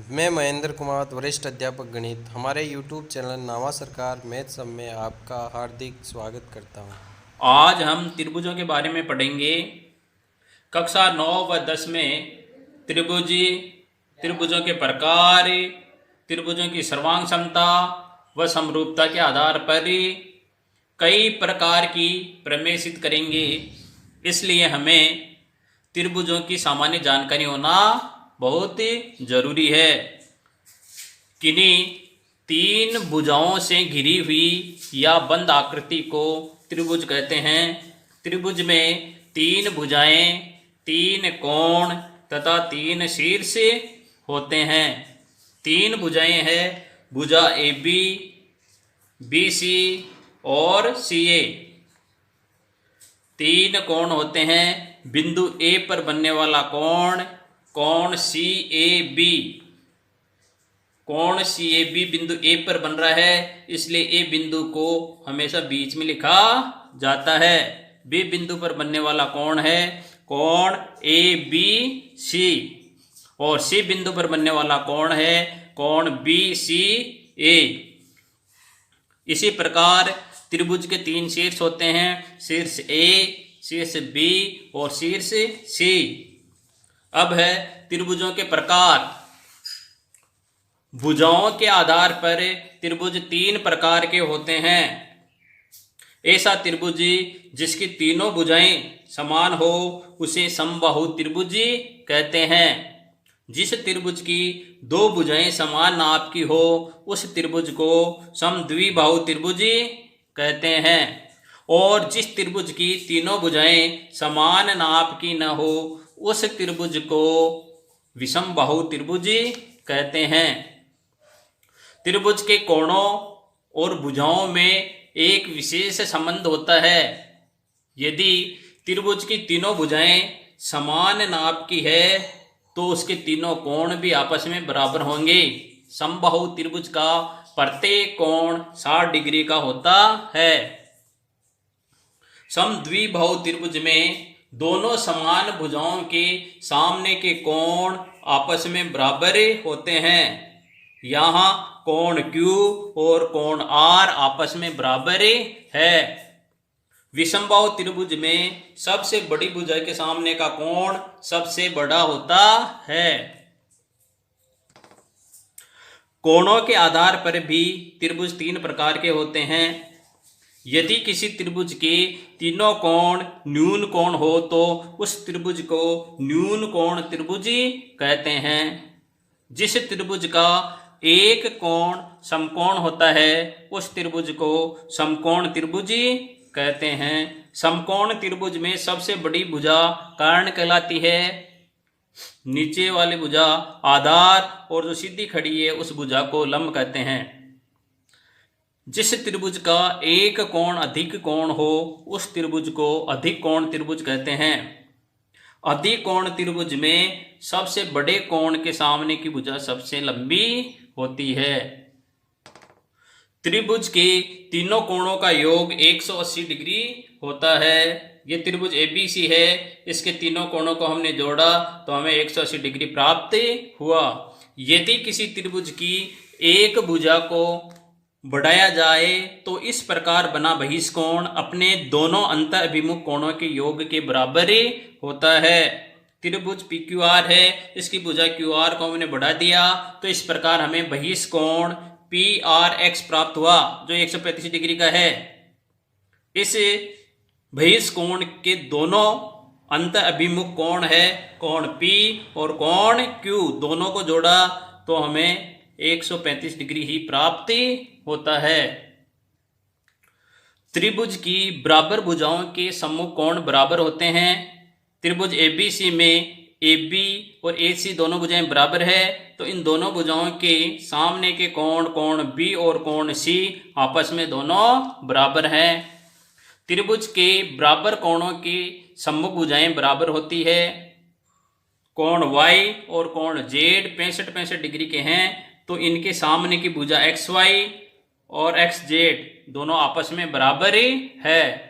मैं महेंद्र कुमार, वरिष्ठ अध्यापक गणित, हमारे यूट्यूब चैनल नावा सरकार मैथ सब में आपका हार्दिक स्वागत करता हूं। आज हम त्रिभुजों के बारे में पढ़ेंगे। कक्षा 9 व 10 में त्रिभुजी, त्रिभुजों के प्रकार, त्रिभुजों की सर्वांग क्षमता व समरूपता के आधार पर कई प्रकार की प्रमेय सिद्ध करेंगे। इसलिए हमें त्रिभुजों की सामान्य जानकारी होना बहुत जरूरी है। किन्हीं तीन भुजाओं से घिरी हुई या बंद आकृति को त्रिभुज कहते हैं। त्रिभुज में तीन भुजाएं, तीन कोण तथा तीन शीर्ष होते हैं। तीन भुजाएं हैं भुजा ए बी, बी सी और सी ए। तीन कोण होते हैं बिंदु ए पर बनने वाला कोण, कोण सी ए बी। कोण सी ए बी बिंदु ए पर बन रहा है, इसलिए ए बिंदु को हमेशा बीच में लिखा जाता है। बी बिंदु पर बनने वाला कोण है कोण ए बी सी, और सी बिंदु पर बनने वाला कोण है कोण बी सी ए। इसी प्रकार त्रिभुज के तीन शीर्ष होते हैं, शीर्ष ए, शीर्ष बी और शीर्ष सी। अब है त्रिभुजों के प्रकार। भुजाओं के आधार पर त्रिभुज तीन प्रकार के होते हैं। ऐसा त्रिभुज जिसकी तीनों भुजाएं समान हो उसे समबाहु त्रिभुज कहते हैं। जिस त्रिभुज की दो भुजाएं समान नाप की हो उस त्रिभुज को समद्विबाहु त्रिभुज कहते हैं। और जिस त्रिभुज की तीनों भुजाएं समान नाप की न हो उस त्रिभुज को विषमबाहु त्रिभुज कहते हैं। त्रिभुज के कोणों और भुजाओं में एक विशेष संबंध होता है। यदि त्रिभुज की तीनों भुजाएं समान नाप की है तो उसके तीनों कोण भी आपस में बराबर होंगे। समबाहु त्रिभुज का प्रत्येक कोण 60 डिग्री का होता है। समद्विबाहु त्रिभुज में दोनों समान भुजाओं के सामने के कोण आपस में बराबर होते हैं। यहाँ कोण Q और कोण R आपस में बराबर है। विषमबाहु त्रिभुज में सबसे बड़ी भुजा के सामने का कोण सबसे बड़ा होता है। कोणों के आधार पर भी त्रिभुज तीन प्रकार के होते हैं। यदि किसी त्रिभुज के तीनों कोण न्यून कोण हो तो उस त्रिभुज को न्यून कोण त्रिभुज कहते हैं। जिस त्रिभुज का एक कोण समकोण होता है उस त्रिभुज को समकोण त्रिभुज कहते हैं। समकोण त्रिभुज में सबसे बड़ी भुजा कर्ण कहलाती है। नीचे वाली भुजा आधार और जो सीधी खड़ी है उस भुजा को लंब कहते हैं। जिस त्रिभुज का एक कोण अधिक कोण हो उस त्रिभुज को अधिक कोण त्रिभुज कहते हैं। अधिक कोण त्रिभुज में सबसे बड़े कोण के सामने की भुजा सबसे लंबी होती है। त्रिभुज के तीनों कोणों का योग 180 डिग्री होता है। ये त्रिभुज एबीसी है, इसके तीनों कोणों को हमने जोड़ा तो हमें 180 डिग्री प्राप्त हुआ। यदि किसी त्रिभुज की एक भुजा को बढ़ाया जाए तो इस प्रकार बना बहिष्कोण अपने दोनों अंत अभिमुख कोणों के योग के बराबर होता है। त्रिभुज PQR है, इसकी भुजा QR को हमने बढ़ा दिया तो इस प्रकार हमें बहिष्कोण PRX प्राप्त हुआ जो 135 डिग्री का है। इस बहिष्कोण के दोनों अंत अभिमुख कोण है कोण P और कोण Q, दोनों को जोड़ा तो हमें 135 डिग्री ही प्राप्त होता है। त्रिभुज की बराबर भुजाओं के सम्मुख कोण बराबर होते हैं। त्रिभुज ABC में AB और AC दोनों भुजाएं बराबर है तो इन दोनों भुजाओं के सामने के कोण कोण B और कोण C आपस में दोनों बराबर हैं। त्रिभुज के बराबर कोणों की सम्मुख भुजाएं बराबर होती है। कोण Y और कोण Z 65 डिग्री के हैं तो इनके सामने की भुजा XY और XZ दोनों आपस में बराबर है।